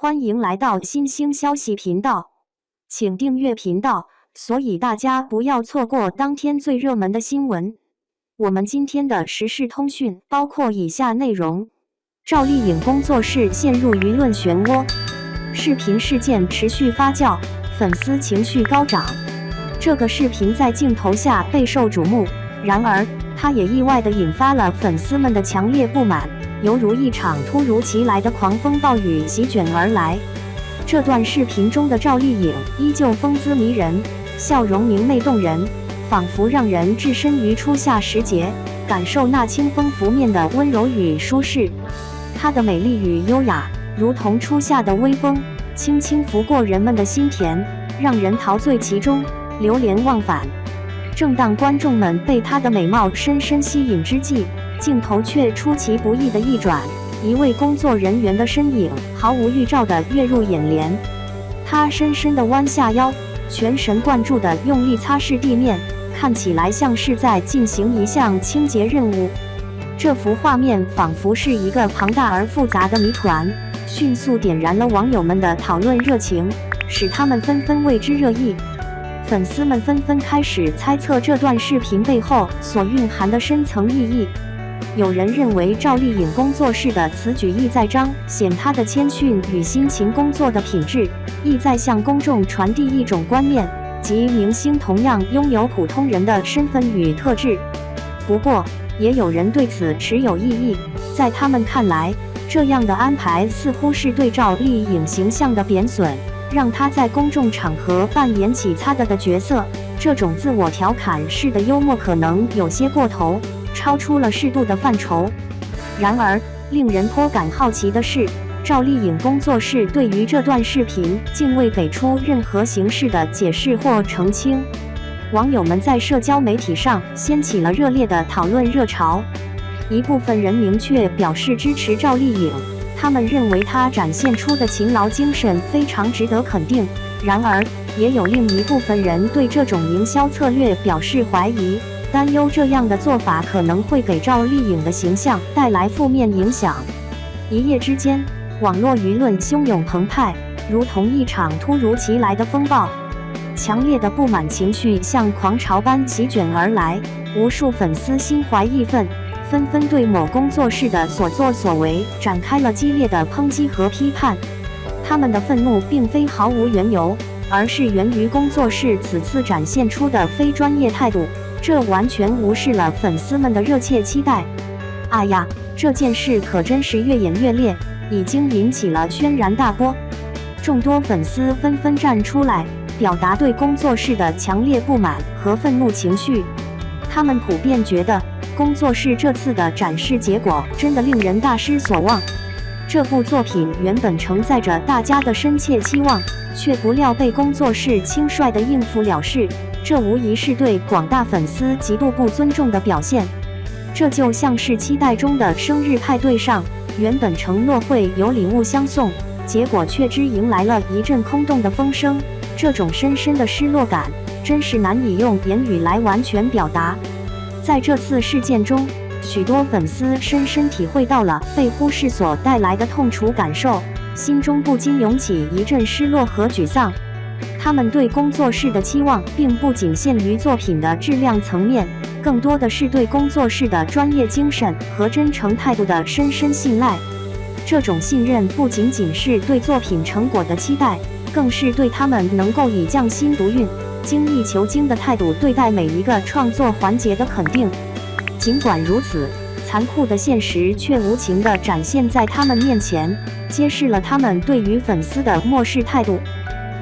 欢迎来到新兴消息频道，请订阅频道，所以大家不要错过当天最热门的新闻。我们今天的时事通讯包括以下内容：赵丽颖工作室陷入舆论漩涡，视频事件持续发酵，粉丝情绪高涨。这个视频在镜头下备受瞩目，然而它也意外地引发了粉丝们的强烈不满。犹如一场突如其来的狂风暴雨席卷而来。这段视频中的赵丽颖依旧风姿迷人，笑容明媚动人，仿佛让人置身于初夏时节，感受那清风拂面的温柔与舒适。她的美丽与优雅，如同初夏的微风，轻轻拂过人们的心田，让人陶醉其中，流连忘返。正当观众们被她的美貌深深吸引之际，镜头却出其不意的一转，一位工作人员的身影毫无预兆地跃入眼帘。他深深地弯下腰，全神贯注地用力擦拭地面，看起来像是在进行一项清洁任务。这幅画面仿佛是一个庞大而复杂的谜团，迅速点燃了网友们的讨论热情，使他们纷纷为之热议。粉丝们纷纷开始猜测这段视频背后所蕴含的深层意义。有人认为赵丽颖工作室的此举意在彰显她的谦逊与辛勤工作的品质，意在向公众传递一种观念，即明星同样拥有普通人的身份与特质。不过，也有人对此持有异议，在他们看来，这样的安排似乎是对赵丽颖形象的贬损，让她在公众场合扮演起擦的角色。这种自我调侃式的幽默可能有些过头，超出了适度的范畴。然而，令人颇感好奇的是，赵丽颖工作室对于这段视频竟未给出任何形式的解释或澄清。网友们在社交媒体上掀起了热烈的讨论热潮，一部分人明确表示支持赵丽颖，他们认为她展现出的勤劳精神非常值得肯定。然而，也有另一部分人对这种营销策略表示怀疑，担忧这样的做法可能会给赵丽颖的形象带来负面影响。一夜之间，网络舆论汹涌澎湃，如同一场突如其来的风暴，强烈的不满情绪像狂潮般席卷而来，无数粉丝心怀义愤，纷纷对某工作室的所作所为展开了激烈的抨击和批判。他们的愤怒并非毫无缘由，而是源于工作室此次展现出的非专业态度，这完全无视了粉丝们的热切期待。哎呀，这件事可真是越演越烈，已经引起了轩然大波。众多粉丝纷纷站出来，表达对工作室的强烈不满和愤怒情绪。他们普遍觉得，工作室这次的展示结果真的令人大失所望。这部作品原本承载着大家的深切期望，却不料被工作室轻率地应付了事，这无疑是对广大粉丝极度不尊重的表现。这就像是期待中的生日派对上，原本承诺会有礼物相送，结果却只迎来了一阵空洞的风声。这种深深的失落感，真是难以用言语来完全表达。在这次事件中，许多粉丝深深体会到了被忽视所带来的痛楚感受，心中不禁涌起一阵失落和沮丧。他们对工作室的期望并不仅限于作品的质量层面，更多的是对工作室的专业精神和真诚态度的深深信赖。这种信任不仅仅是对作品成果的期待，更是对他们能够以匠心独运、精益求精的态度对待每一个创作环节的肯定。尽管如此，残酷的现实却无情地展现在他们面前，揭示了他们对于粉丝的漠视态度。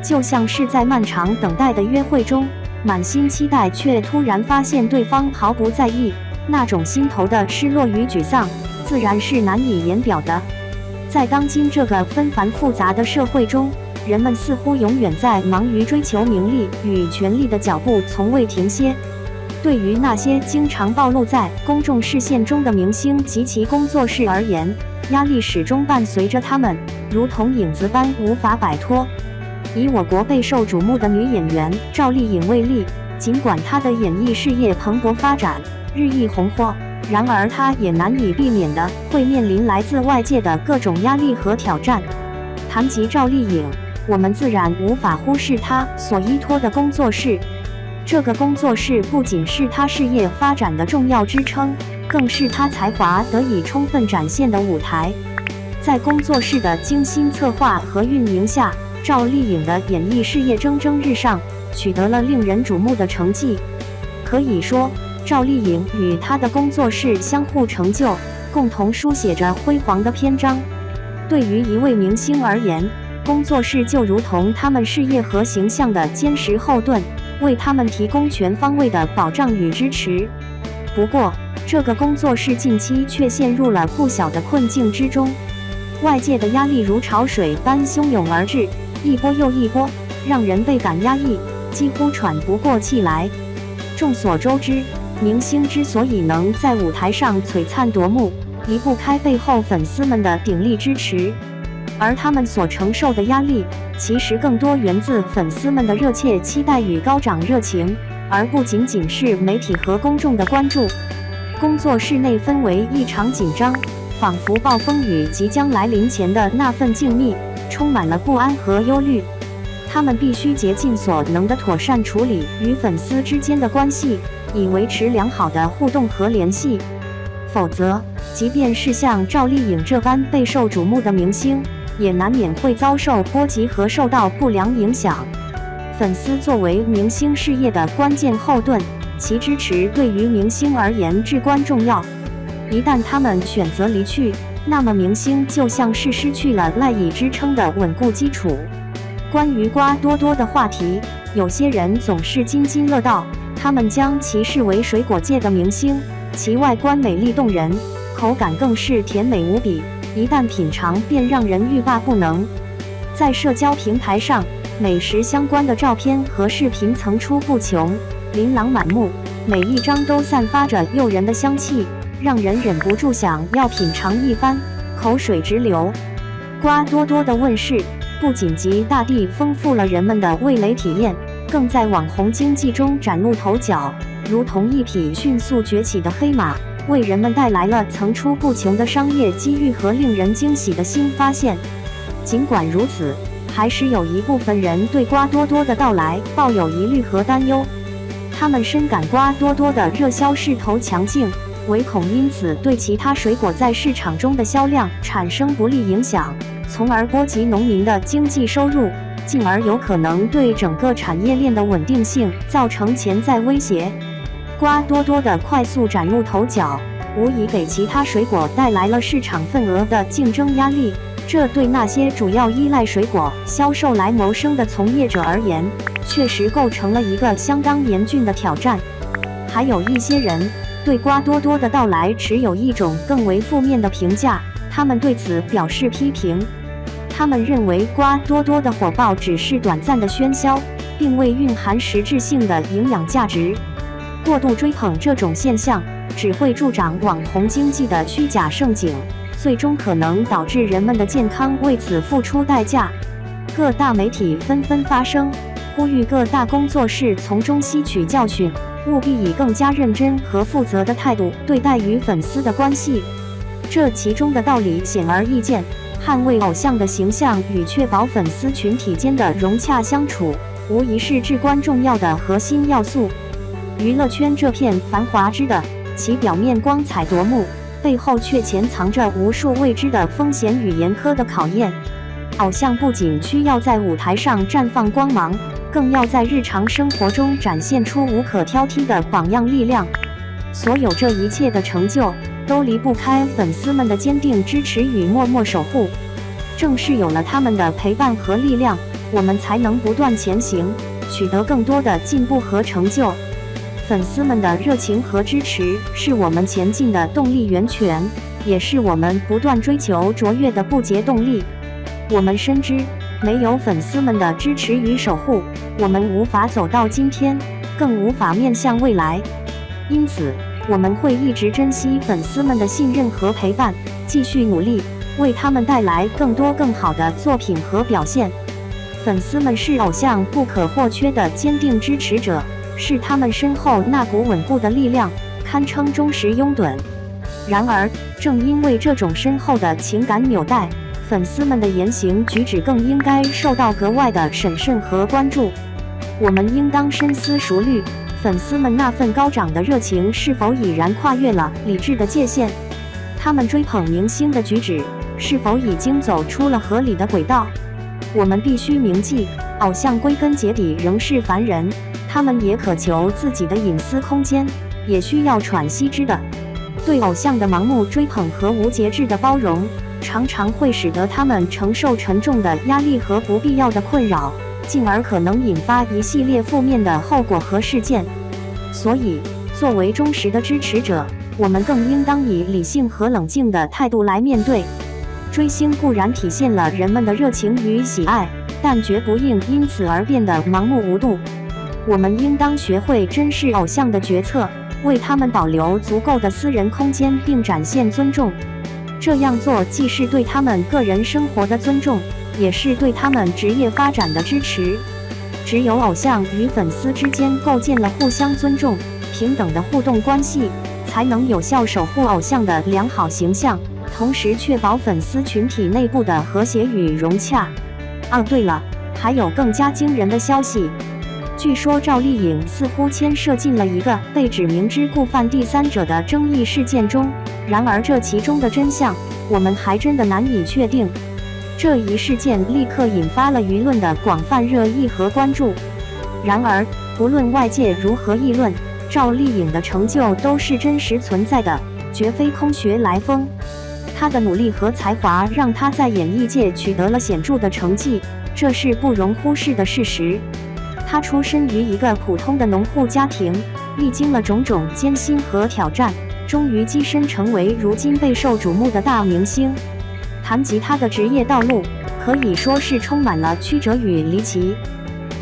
就像是在漫长等待的约会中，满心期待却突然发现对方毫不在意，那种心头的失落与沮丧，自然是难以言表的。在当今这个纷繁复杂的社会中，人们似乎永远在忙于追求名利与权力的脚步从未停歇。对于那些经常暴露在公众视线中的明星及其工作室而言，压力始终伴随着他们，如同影子般无法摆脱。以我国备受瞩目的女演员赵丽颖为例，尽管她的演艺事业蓬勃发展，日益红火，然而她也难以避免的会面临来自外界的各种压力和挑战。谈及赵丽颖，我们自然无法忽视她所依托的工作室。这个工作室不仅是她事业发展的重要支撑，更是她才华得以充分展现的舞台。在工作室的精心策划和运营下，赵丽颖的演艺事业蒸蒸日上，取得了令人瞩目的成绩。可以说，赵丽颖与她的工作室相互成就，共同书写着辉煌的篇章。对于一位明星而言，工作室就如同他们事业和形象的坚实后盾，为他们提供全方位的保障与支持。不过，这个工作室近期却陷入了不小的困境之中，外界的压力如潮水般汹涌而至，一波又一波，让人倍感压抑，几乎喘不过气来。众所周知，明星之所以能在舞台上璀璨夺目，离不开背后粉丝们的鼎力支持，而他们所承受的压力，其实更多源自粉丝们的热切期待与高涨热情，而不仅仅是媒体和公众的关注。工作室内氛围异常紧张，仿佛暴风雨即将来临前的那份静谧，充满了不安和忧虑。他们必须竭尽所能地妥善处理与粉丝之间的关系，以维持良好的互动和联系。否则，即便是像赵丽颖这般备受瞩目的明星，也难免会遭受波及和受到不良影响。粉丝作为明星事业的关键后盾，其支持对于明星而言至关重要。一旦他们选择离去，那么明星就像是失去了赖以支撑的稳固基础。关于瓜多多的话题，有些人总是津津乐道，他们将其视为水果界的明星，其外观美丽动人，口感更是甜美无比，一旦品尝便让人欲罢不能。在社交平台上，美食相关的照片和视频层出不穷，琳琅满目，每一张都散发着诱人的香气，让人忍不住想要品尝一番，口水直流。瓜多多的问世，不仅极大地丰富了人们的味蕾体验，更在网红经济中崭露头角，如同一匹迅速崛起的黑马，为人们带来了层出不穷的商业机遇和令人惊喜的新发现。尽管如此，还是有一部分人对瓜多多的到来抱有疑虑和担忧。他们深感瓜多多的热销势头强劲，唯恐因此对其他水果在市场中的销量产生不利影响，从而波及农民的经济收入，进而有可能对整个产业链的稳定性造成潜在威胁。瓜多多的快速崭露头角，无疑给其他水果带来了市场份额的竞争压力，这对那些主要依赖水果销售来谋生的从业者而言，确实构成了一个相当严峻的挑战。还有一些人对瓜多多的到来持有一种更为负面的评价，他们对此表示批评。他们认为瓜多多的火爆只是短暂的喧嚣，并未蕴含实质性的营养价值。过度追捧这种现象，只会助长网红经济的虚假盛景，最终可能导致人们的健康为此付出代价。各大媒体纷纷发声，呼吁各大工作室从中吸取教训，务必以更加认真和负责的态度对待与粉丝的关系。这其中的道理显而易见，捍卫偶像的形象与确保粉丝群体间的融洽相处，无疑是至关重要的核心要素。娱乐圈这片繁华之的，其表面光彩夺目，背后却潜藏着无数未知的风险与严苛的考验。偶像不仅需要在舞台上绽放光芒，更要在日常生活中展现出无可挑剔的榜样力量。所有这一切的成就，都离不开粉丝们的坚定支持与默默守护。正是有了他们的陪伴和力量，我们才能不断前行，取得更多的进步和成就。粉丝们的热情和支持是我们前进的动力源泉，也是我们不断追求卓越的不竭动力。我们深知，没有粉丝们的支持与守护，我们无法走到今天，更无法面向未来。因此，我们会一直珍惜粉丝们的信任和陪伴，继续努力，为他们带来更多更好的作品和表现。粉丝们是偶像不可或缺的坚定支持者，是他们身后那股稳固的力量，堪称忠实拥趸。然而，正因为这种深厚的情感纽带，粉丝们的言行举止更应该受到格外的审慎和关注。我们应当深思熟虑，粉丝们那份高涨的热情是否已然跨越了理智的界限？他们追捧明星的举止是否已经走出了合理的轨道？我们必须铭记，偶像归根结底仍是凡人，他们也渴求自己的隐私空间，也需要喘息之的。对偶像的盲目追捧和无节制的包容，常常会使得他们承受沉重的压力和不必要的困扰，进而可能引发一系列负面的后果和事件。所以，作为忠实的支持者，我们更应当以理性和冷静的态度来面对。追星固然体现了人们的热情与喜爱，但绝不应因此而变得盲目无度。我们应当学会珍视偶像的决策，为他们保留足够的私人空间，并展现尊重。这样做既是对他们个人生活的尊重，也是对他们职业发展的支持。只有偶像与粉丝之间构建了互相尊重、平等的互动关系，才能有效守护偶像的良好形象，同时确保粉丝群体内部的和谐与融洽。对了，还有更加惊人的消息。据说赵丽颖似乎牵涉进了一个被指明知故犯第三者的争议事件中，然而这其中的真相，我们还真的难以确定。这一事件立刻引发了舆论的广泛热议和关注。然而，不论外界如何议论，赵丽颖的成就都是真实存在的，绝非空穴来风。她的努力和才华让她在演艺界取得了显著的成绩，这是不容忽视的事实。她出身于一个普通的农户家庭，历经了种种艰辛和挑战，终于跻身成为如今备受瞩目的大明星。谈及她的职业道路，可以说是充满了曲折与离奇。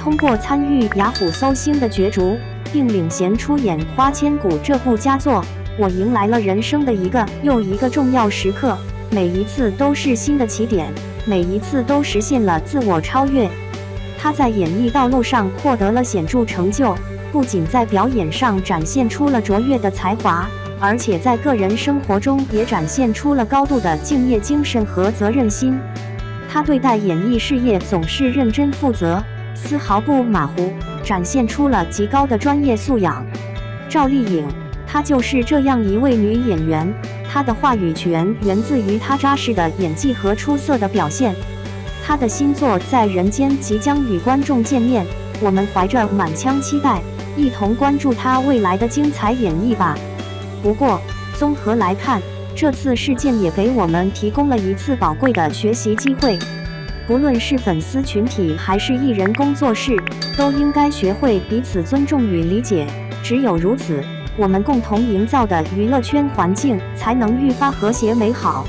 通过参与雅虎搜星的角逐，并领衔出演《花千骨》这部佳作，我迎来了人生的一个又一个重要时刻，每一次都是新的起点，每一次都实现了自我超越。她在演艺道路上获得了显著成就，不仅在表演上展现出了卓越的才华，而且在个人生活中也展现出了高度的敬业精神和责任心。她对待演艺事业总是认真负责，丝毫不马虎，展现出了极高的专业素养。赵丽颖，她就是这样一位女演员，她的话语权源自于她扎实的演技和出色的表现。她的新作在人间即将与观众见面，我们怀着满腔期待，一同关注她未来的精彩演绎吧。不过，综合来看，这次事件也给我们提供了一次宝贵的学习机会。不论是粉丝群体还是艺人工作室，都应该学会彼此尊重与理解。只有如此，我们共同营造的娱乐圈环境才能愈发和谐美好。